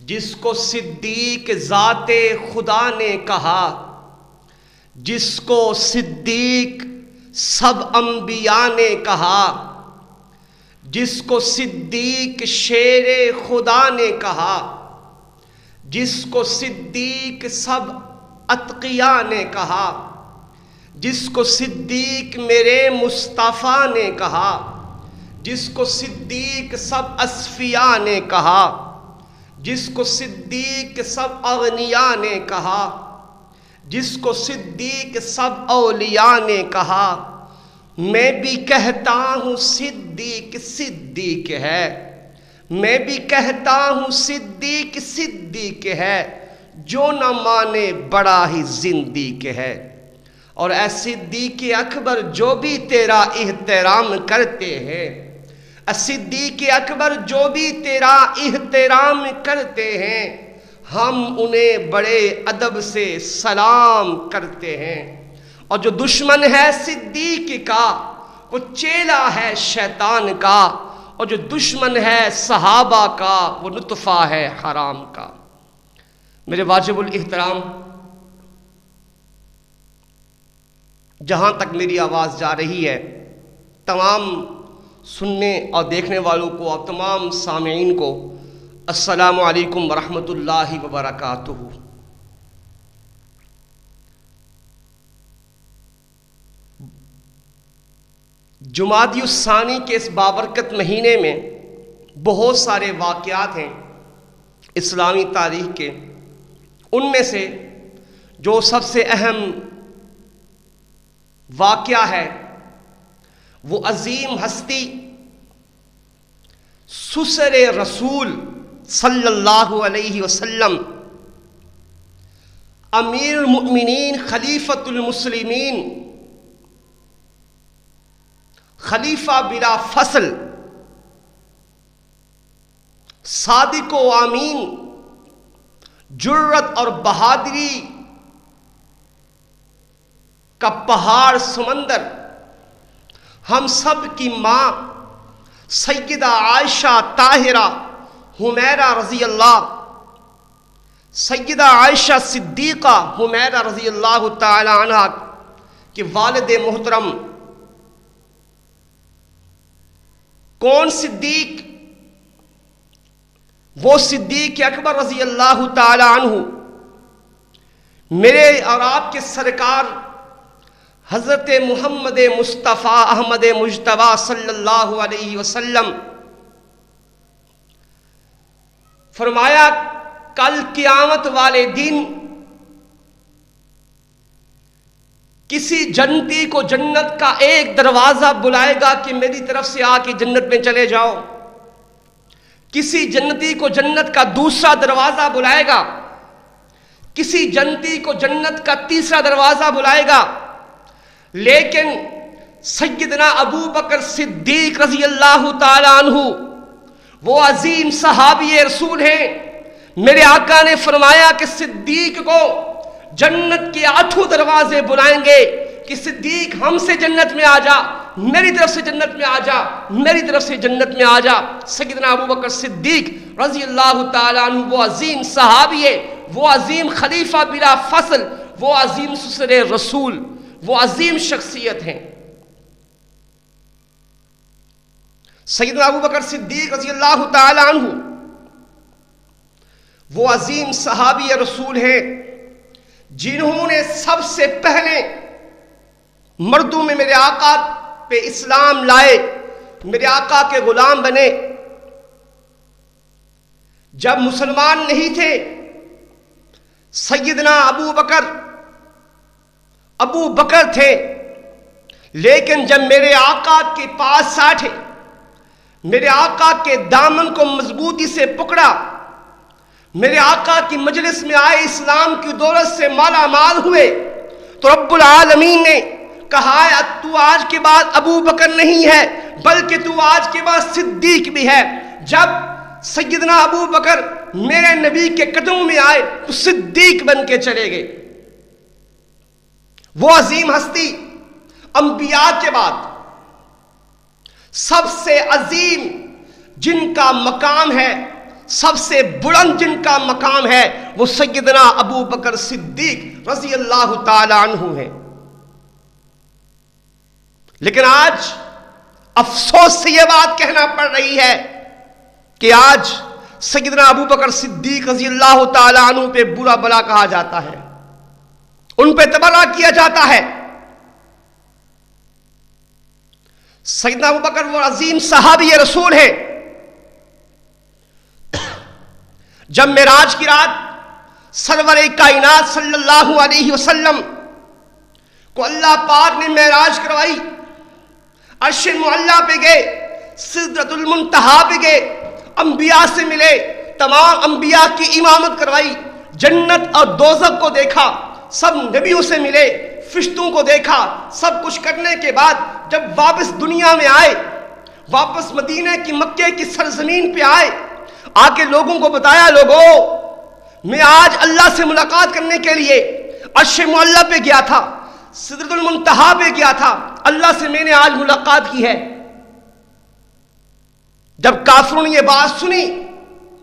جس کو صدیق ذات خدا نے کہا، جس کو صدیق سب انبیاء نے کہا، جس کو صدیق شیر خدا نے کہا، جس کو صدیق سب اتقیاء نے کہا، جس کو صدیق میرے مصطفیٰ نے کہا، جس کو صدیق سب اصفیاء نے کہا، جس کو صدیق سب اغنیاء نے کہا، جس کو صدیق سب اولیاء نے کہا، میں بھی کہتا ہوں صدیق صدیق ہے، میں بھی کہتا ہوں صدیق صدیق ہے، جو نہ مانے بڑا ہی زندیق ہے۔ اور اے صدیق اکبر جو بھی تیرا احترام کرتے ہیں، صدیق اکبر جو بھی تیرا احترام کرتے ہیں، ہم انہیں بڑے ادب سے سلام کرتے ہیں۔ اور جو دشمن ہے صدیق کا وہ چیلا ہے شیطان کا، اور جو دشمن ہے صحابہ کا وہ نطفہ ہے حرام کا۔ میرے واجب الاحترام، جہاں تک میری آواز جا رہی ہے، تمام سننے اور دیکھنے والوں کو اور تمام سامعین کو السلام علیکم ورحمۃ اللہ وبرکاتہ۔ جمادی الثانی کے اس بابرکت مہینے میں بہت سارے واقعات ہیں اسلامی تاریخ کے۔ ان میں سے جو سب سے اہم واقعہ ہے وہ عظیم ہستی سسر رسول صلی اللہ علیہ وسلم، امیر المؤمنین، خلیفۃ المسلمین، خلیفہ بلا فصل، صادق و امین، جرت اور بہادری کا پہاڑ سمندر، ہم سب کی ماں سیدہ عائشہ طاہرہ حمیرہ رضی اللہ، سیدہ عائشہ صدیقہ حمیرہ رضی اللہ تعالی عنہ کے والد محترم کون صدیق؟ وہ صدیق اکبر رضی اللہ تعالی عنہ، میرے اور آپ کے سرکار حضرت محمد مصطفیٰ احمد مجتبیٰ صلی اللہ علیہ وسلم فرمایا کل قیامت والے دن کسی جنتی کو جنت کا ایک دروازہ بلائے گا کہ میری طرف سے آ کے جنت میں چلے جاؤ، کسی جنتی کو جنت کا دوسرا دروازہ بلائے گا، کسی جنتی کو جنت کا تیسرا دروازہ بلائے گا، لیکن سیدنا ابو بکر صدیق رضی اللہ تعالی عنہ وہ عظیم صحابی رسول ہیں، میرے آقا نے فرمایا کہ صدیق کو جنت کے 8 دروازے بلائیں گے کہ صدیق ہم سے جنت میں آ جا، میری طرف سے جنت میں آ جا، میری طرف سے جنت میں آ جا۔ سیدنا ابو بکر صدیق رضی اللہ تعالیٰ عنہ وہ عظیم صحابی ہے، وہ عظیم خلیفہ بلا فصل، وہ عظیم سسر رسول، وہ عظیم شخصیت ہیں۔ سیدنا ابو بکر صدیق رضی اللہ تعالی عنہ وہ عظیم صحابی رسول ہیں جنہوں نے سب سے پہلے مردوں میں میرے آقا پہ اسلام لائے، میرے آقا کے غلام بنے۔ جب مسلمان نہیں تھے سیدنا ابو بکر تھے، لیکن جب میرے آقا کے پاس آٹھے، میرے آقا کے دامن کو مضبوطی سے پکڑا، میرے آقا کی مجلس میں آئے، اسلام کی دولت سے مالا مال ہوئے، تو رب العالمین نے کہا ہے تو آج کے بعد ابو بکر نہیں ہے بلکہ تو آج کے بعد صدیق بھی ہے۔ جب سیدنا ابو بکر میرے نبی کے قدموں میں آئے تو صدیق بن کے چلے گئے۔ وہ عظیم ہستی انبیاء کے بعد سب سے عظیم جن کا مقام ہے سب سے بلند جن کا مقام ہے وہ سیدنا ابو بکر صدیق رضی اللہ تعالی عنہ ہے. لیکن آج افسوس سے یہ بات کہنا پڑ رہی ہے کہ آج سیدنا ابو بکر صدیق رضی اللہ تعالی عنہ پہ برا بلا کہا جاتا ہے، ان پہ تبرہ کیا جاتا ہے. سیدنا ابو بکر وہ عظیم صحابی رسول ہیں. جب معراج کی رات سرور کائنات صلی اللہ علیہ وسلم کو اللہ پاک نے معراج کروائی، عرش معلیٰ پہ گئے، سدرۃ المنتہا پہ گئے، انبیاء سے ملے، تمام انبیاء کی امامت کروائی، جنت اور دوزخ کو دیکھا، سب نبیوں سے ملے، فرشتوں کو دیکھا، سب کچھ کرنے کے بعد جب واپس دنیا میں آئے، واپس مدینہ کی مکے کی سرزمین پہ آئے، آ کے لوگوں کو بتایا، لوگوں میں آج اللہ سے ملاقات کرنے کے لیے عرش معلیٰ پہ گیا تھا، سدرۃ المنتہا پہ گیا تھا، اللہ سے میں نے آج ملاقات کی ہے. جب کافروں نے یہ بات سنی،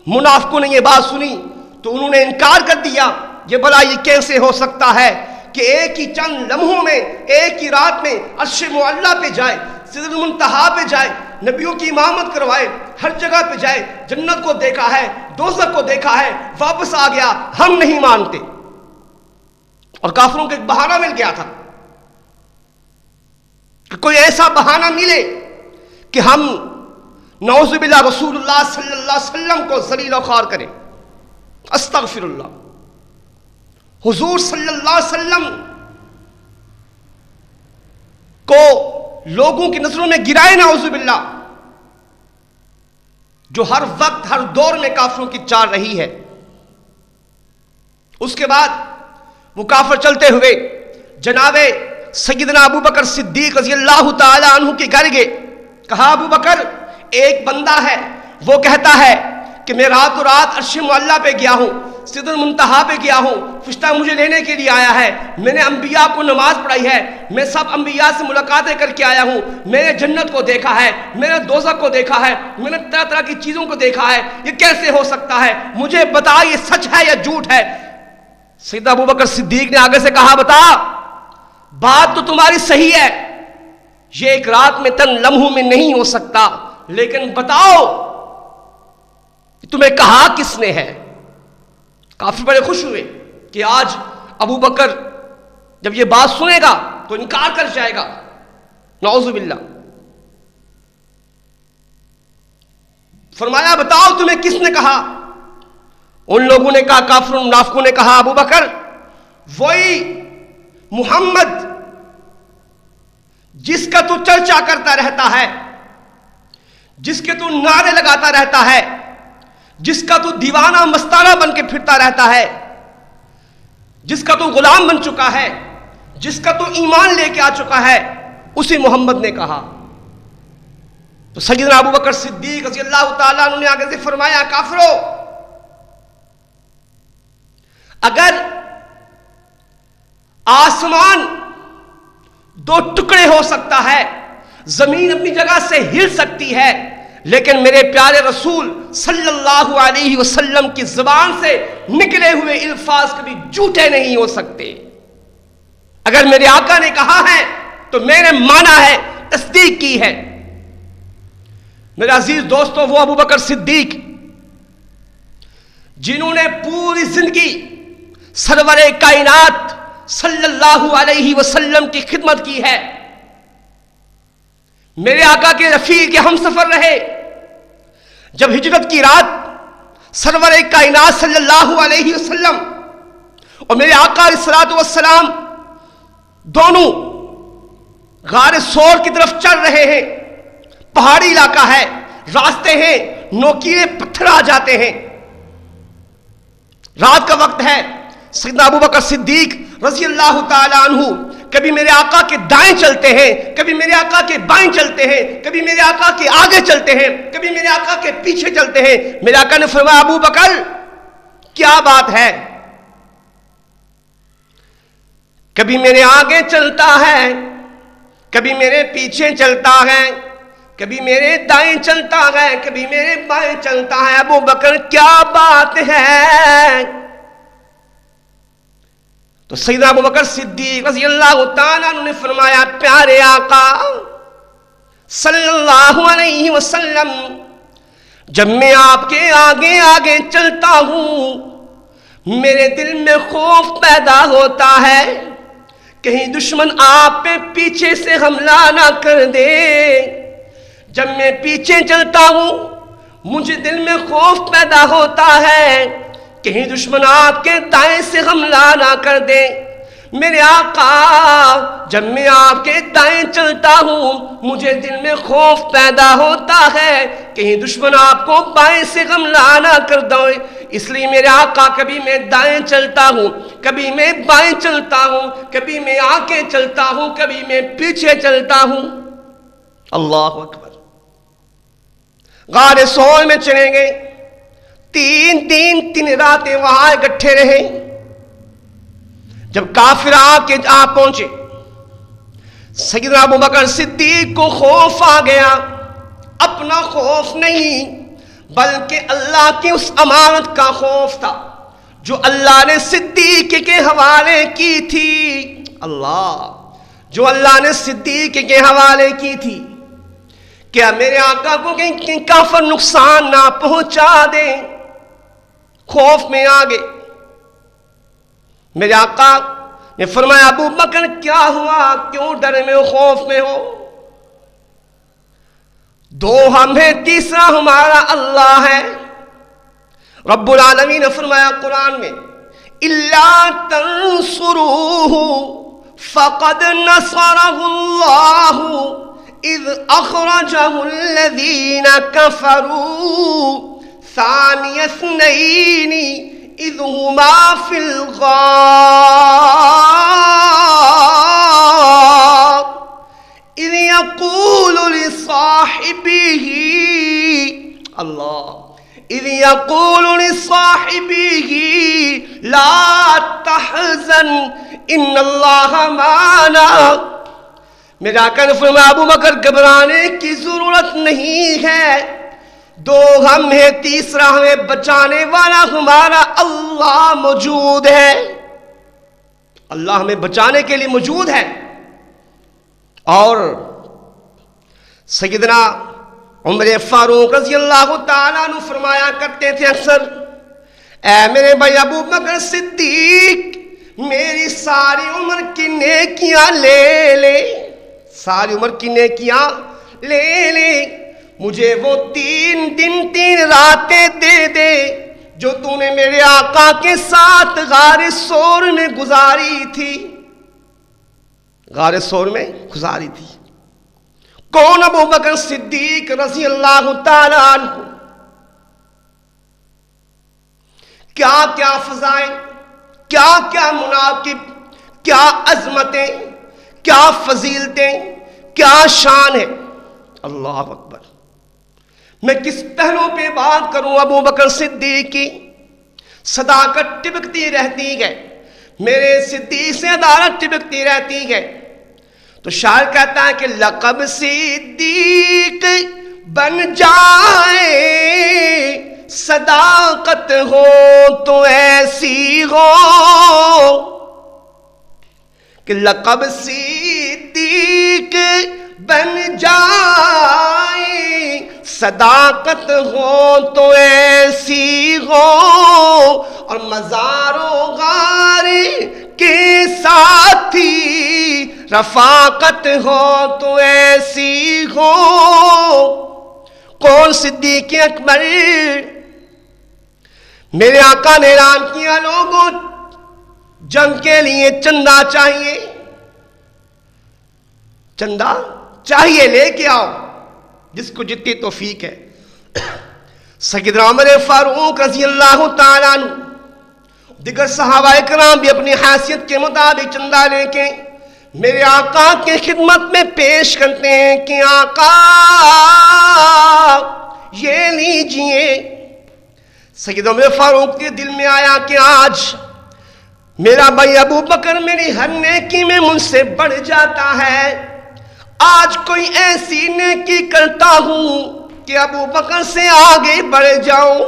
منافقوں نے یہ بات سنی، تو انہوں نے انکار کر دیا. یہ بھلا یہ کیسے ہو سکتا ہے کہ ایک ہی چند لمحوں میں، ایک ہی رات میں عرش معلیٰ پہ جائے، سدرۃ المنتہا پہ جائے، نبیوں کی امامت کروائے، ہر جگہ پہ جائے، جنت کو دیکھا ہے، دوزخ کو دیکھا ہے، واپس آ گیا، ہم نہیں مانتے. اور کافروں کو ایک بہانہ مل گیا تھا کہ کوئی ایسا بہانہ ملے کہ ہم نعوذ باللہ رسول اللہ صلی اللہ علیہ وسلم کو ذلیل و خوار کریں. استغفر اللہ. حضور صلی اللہ علیہ وسلم کو لوگوں کی نظروں میں گرائے نعوذ باللہ، جو ہر وقت ہر دور میں کافروں کی چال رہی ہے. اس کے بعد وہ کافر چلتے ہوئے جناب سیدنا ابو بکر صدیق رضی اللہ تعالی عنہ کے گھر گئے. کہا ابو بکر، ایک بندہ ہے وہ کہتا ہے کہ میں رات رات عرش معلیٰ پہ گیا ہوں، سدرۃ المنتہا پہ گیا ہوں، فرشتہ مجھے لینے کے لیے آیا ہے، میں نے انبیاء کو نماز پڑھائی ہے، میں سب انبیاء سے ملاقاتیں کر کے آیا ہوں، میں نے جنت کو دیکھا ہے، میں نے دوزخ کو دیکھا ہے، میں نے طرح طرح کی چیزوں کو دیکھا ہے، یہ کیسے ہو سکتا ہے؟ مجھے بتا یہ سچ ہے یا جھوٹ ہے؟ سیدنا ابو بکر صدیق نے آگے سے کہا، بتا، بات تو تمہاری صحیح ہے، یہ ایک رات میں تن لمحوں میں نہیں ہو سکتا، لیکن بتاؤ تمہیں کہا کس نے ہے؟ کافر بڑے خوش ہوئے کہ آج ابو بکر جب یہ بات سنے گا تو انکار کر جائے گا، نعوذ باللہ. فرمایا، بتاؤ تمہیں کس نے کہا؟ ان لوگوں نے کہا، کافروں منافقوں نے کہا، ابو بکر وہی محمد جس کا تو چرچا کرتا رہتا ہے، جس کے تو نعرے لگاتا رہتا ہے، جس کا تو دیوانہ مستانہ بن کے پھرتا رہتا ہے، جس کا تو غلام بن چکا ہے، جس کا تو ایمان لے کے آ چکا ہے، اسی محمد نے کہا. تو سیدنا ابو بکر صدیق رضی اللہ تعالیٰ عنہ نے آگے سے فرمایا، کافرو، اگر آسمان دو ٹکڑے ہو سکتا ہے، زمین اپنی جگہ سے ہل سکتی ہے، لیکن میرے پیارے رسول صلی اللہ علیہ وسلم کی زبان سے نکلے ہوئے الفاظ کبھی جھوٹے نہیں ہو سکتے. اگر میرے آقا نے کہا ہے تو میں نے مانا ہے، تصدیق کی ہے. میرے عزیز دوستو، وہ ابو بکر صدیق جنہوں نے پوری زندگی سرور کائنات صلی اللہ علیہ وسلم کی خدمت کی ہے، میرے آقا کے رفیق کے ہم سفر رہے. جب ہجرت کی رات سرور کائنات صلی اللہ علیہ وسلم اور میرے آقا علیہ الصلوۃ والسلام دونوں غار سور کی طرف چل رہے ہیں، پہاڑی علاقہ ہے، راستے ہیں، نوکیلے پتھر آ جاتے ہیں، رات کا وقت ہے. سیدنا ابو بکر صدیق رضی اللہ تعالی عنہ کبھی میرے آقا کے دائیں چلتے ہیں، کبھی میرے آقا کے بائیں چلتے ہیں، کبھی میرے آقا کے آگے چلتے ہیں، کبھی میرے آقا کے پیچھے چلتے ہیں. میرے آقا نے فرمایا، ابو بکر کیا بات ہے؟ کبھی میرے آگے چلتا ہے، کبھی میرے پیچھے چلتا ہے، کبھی میرے دائیں چلتا ہے کبھی میرے بائیں چلتا ہے، ابو بکر کیا بات ہے؟ تو سیدنا ابو بکر صدیق رضی اللہ تعالیٰ عنہ نے فرمایا، پیارے آقا صلی اللہ علیہ وسلم، جب میں آپ کے آگے آگے چلتا ہوں میرے دل میں خوف پیدا ہوتا ہے کہیں دشمن آپ پہ پیچھے سے حملہ نہ کر دے۔ جب میں پیچھے چلتا ہوں مجھے دل میں خوف پیدا ہوتا ہے کہیں دشمن آپ کے دائیں سے حملہ نہ کر دے۔ میرے آقا جب میں آپ کے دائیں چلتا ہوں مجھے دل میں خوف پیدا ہوتا ہے کہیں دشمن آپ کو بائیں سے حملہ نہ کر دے، اس لیے میرے آقا کبھی میں دائیں چلتا ہوں کبھی میں بائیں چلتا ہوں، کبھی میں آگے چلتا ہوں کبھی میں پیچھے چلتا ہوں۔ اللہ اکبر۔ غار سور میں چلے گئے، تین راتیں وہاں اکٹھے رہے۔ جب کافر آ پہنچے سیدنا ابو بکر صدیق کو خوف آ گیا، اپنا خوف نہیں بلکہ اللہ کی اس امانت کا خوف تھا جو اللہ نے صدیق کے حوالے کی تھی۔ اللہ، جو اللہ نے صدیق کے حوالے کی تھی، کیا میرے آقا کو کہیں کافر نقصان نہ پہنچا دے، خوف میں آگے۔ میرے آقا نے فرمایا، ابو بکر کیا ہوا، کیوں ڈر میں ہو، خوف میں ہو؟ دو ہم ہیں، تیسرا ہمارا اللہ ہے۔ رب العالمین نے فرمایا قرآن میں، اِلَّا تَنْصُرُوهُ فَقَدْ نَصَرَهُ اللَّهُ اِذْ أَخْرَجَهُ الَّذِينَ كَفَرُوا ثَانِيَ اثْنَيْنِ اِذْ هُمَا فِي الْغَارِ اِذْ يَقُولُ لِصَاحِبِهِ اِذْ يَقُولُ لِصَاحِبِهِ لَا تَحْزَنْ إِنَّ اللَّهَ مَعَنَا۔ میرے آقا نے فرمایا، ابو بکر گھبرانے کی ضرورت نہیں ہے، دو ہم ہیں، تیسرا ہمیں بچانے والا ہمارا اللہ موجود ہے۔ اللہ ہمیں بچانے کے لیے موجود ہے۔ اور سیدنا عمر فاروق رضی اللہ تعالیٰ عنہ فرمایا کرتے تھے اکثر، اے میرے بھائی ابو بکر صدیق، میری ساری عمر کی نیکیاں لے لے، ساری عمر کی نیکیاں لے لے، مجھے وہ 3 دن 3 راتیں دے دے جو تو نے میرے آقا کے ساتھ غار سور میں گزاری تھی، غار سور میں گزاری تھی۔ کون؟ ابو بکر صدیق رضی اللہ تعالیٰ عنہ۔ کیا کیا فضائل، کیا کیا مناقب، کیا عظمتیں، کیا فضیلتیں، کیا شان ہے۔ اللہ اکبر۔ میں کس پہلو پہ بات کروں؟ ابو بکر صدیق کی صداقت ٹپکتی رہتی ہے، میرے صدیق سے عدالت ٹپکتی رہتی ہے۔ تو شاعر کہتا ہے کہ لقب صدیق بن جائے، صداقت ہو تو ایسی ہو، کہ لقب صدیق بن جائے، صداقت ہو تو ایسی ہو، اور مزار و غار کے ساتھی رفاقت ہو تو ایسی ہو۔ کون؟ صدیق اکبر۔ میرے آقا نے اعلان کیا، لوگوں جنگ کے لیے چندہ چاہیے، چندہ چاہیے، لے کے آؤ جس کو جتنی توفیق ہے۔ سیدنا عمر فاروق رضی اللہ تعالیٰ عنہ، دیگر صحابہ کرام بھی اپنی حیثیت کے مطابق چندہ لے کے میرے آقا کی خدمت میں پیش کرتے ہیں کہ آقا یہ لیجئے۔ سیدنا عمر فاروق کے دل میں آیا کہ آج میرا بھائی ابو بکر میری ہر نیکی میں مجھ سے بڑھ جاتا ہے، آج کوئی ایسی نیکی کرتا ہوں کہ ابو بکر سے آگے بڑھ جاؤں،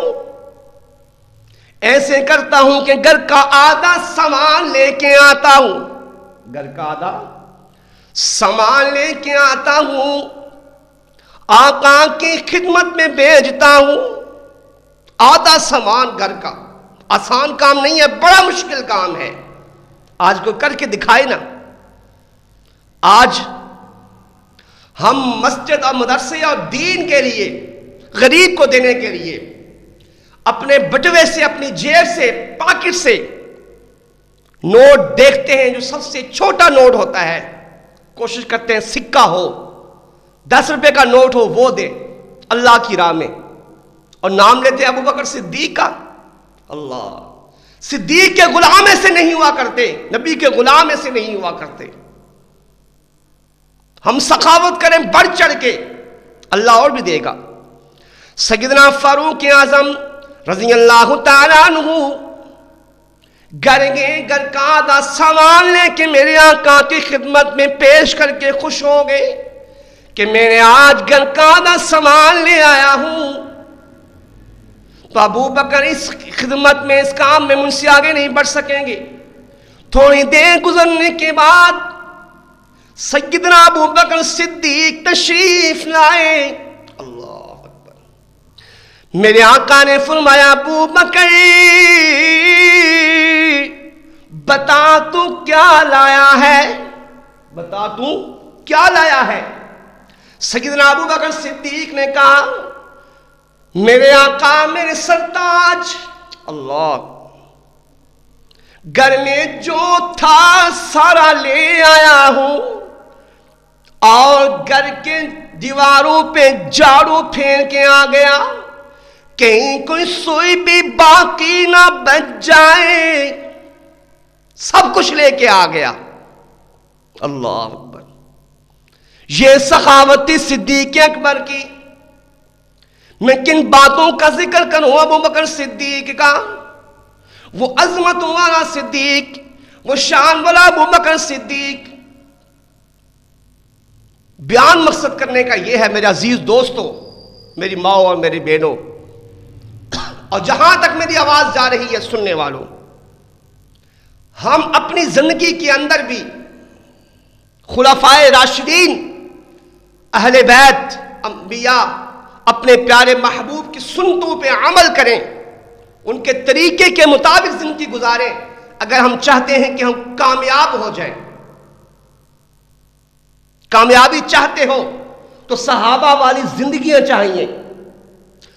ایسے کرتا ہوں کہ گھر کا آدھا سامان لے کے آتا ہوں، گھر کا آدھا سامان لے کے آتا ہوں، آقا کی خدمت میں بھیجتا ہوں، آدھا سامان گھر کا۔ آسان کام نہیں ہے، بڑا مشکل کام ہے۔ آج کوئی کر کے دکھائے نا۔ آج ہم مسجد اور مدرسے اور دین کے لیے، غریب کو دینے کے لیے اپنے بٹوے سے، اپنی جیب سے، پاکٹ سے نوٹ دیکھتے ہیں جو سب سے چھوٹا نوٹ ہوتا ہے، کوشش کرتے ہیں سکہ ہو، 10 روپے کا نوٹ ہو وہ دے اللہ کی راہ میں، اور نام لیتے ابو بکر صدیق کا۔ اللہ، صدیق کے غلام ایسے نہیں ہوا کرتے، نبی کے غلام ایسے نہیں ہوا کرتے۔ ہم سخاوت کریں بڑھ چڑھ کے، اللہ اور بھی دے گا۔ سیدنا فاروق اعظم رضی اللہ تعالیٰ عنہ گھر کا آدھا سامان لے کے میرے آقا کی خدمت میں پیش کر کے خوش ہو گئے کہ میں نے آج گھر کا آدھا سامان لے آیا ہوں۔ تو ابو بکر اس خدمت میں، اس کام میں مجھ سے آگے نہیں بڑھ سکیں گے۔ تھوڑی دیر گزرنے کے بعد سیدنا ابو بکر صدیق تشریف لائے۔ اللہ اکبر۔ میرے آقا نے فرمایا ابو بکر بتا تو کیا لایا ہے، بتا تو کیا لایا ہے۔ سیدنا ابو بکر صدیق نے کہا میرے آقا، میرے سرتاج، اللہ، گھر میں جو تھا سارا لے آیا ہوں، اور گھر کے دیواروں پہ جھاڑو پھیر کے آ گیا، کہیں کوئی سوئی بھی باقی نہ بچ جائے، سب کچھ لے کے آ گیا۔ اللہ اکبر۔ یہ سخاوت تھی صدیق اکبر کی۔ میں کن باتوں کا ذکر کروں ابو بکر صدیق کا؟ وہ عظمت والا صدیق، وہ شان والا ابو بکر صدیق۔ بیان مقصد کرنے کا یہ ہے میرے عزیز دوستوں، میری ماں اور میری بہنوں، اور جہاں تک میری آواز جا رہی ہے سننے والوں، ہم اپنی زندگی کے اندر بھی خلفائے راشدین، اہل بیت، انبیاء، اپنے پیارے محبوب کی سنتوں پہ عمل کریں، ان کے طریقے کے مطابق زندگی گزاریں، اگر ہم چاہتے ہیں کہ ہم کامیاب ہو جائیں۔ کامیابی چاہتے ہو تو صحابہ والی زندگیاں چاہیے،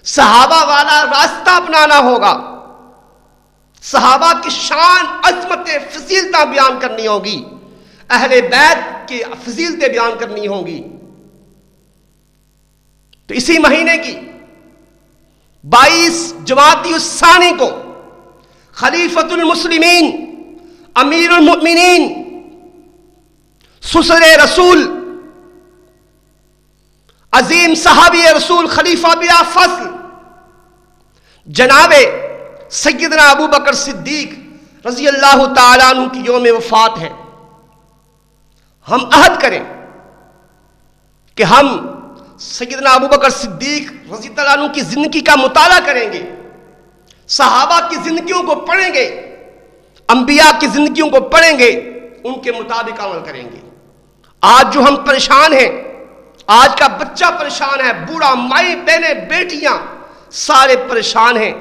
صحابہ والا راستہ اپنانا ہوگا، صحابہ کی شان، عظمت، فضیلتیں بیان کرنی ہوگی، اہل بیت کی فضیلتیں بیان کرنی ہوگی۔ تو اسی مہینے کی 22 جمادی الثانی کو خلیفۃ المسلمین، امیر المؤمنین، سسر رسول، عظیم صحابی رسول، خلیفہ بلا فصل، جناب سیدنا ابو بکر صدیق رضی اللہ تعالیٰ عنہ کی یوم وفات ہے۔ ہم عہد کریں کہ ہم سیدنا ابو بکر صدیق رضی اللہ عنہ کی زندگی کا مطالعہ کریں گے، صحابہ کی زندگیوں کو پڑھیں گے، انبیاء کی زندگیوں کو پڑھیں گے، ان کے مطابق عمل کریں گے۔ آج جو ہم پریشان ہیں، آج کا بچہ پریشان ہے، بوڑھا، مائی، بہنیں، بیٹیاں، سارے پریشان ہیں۔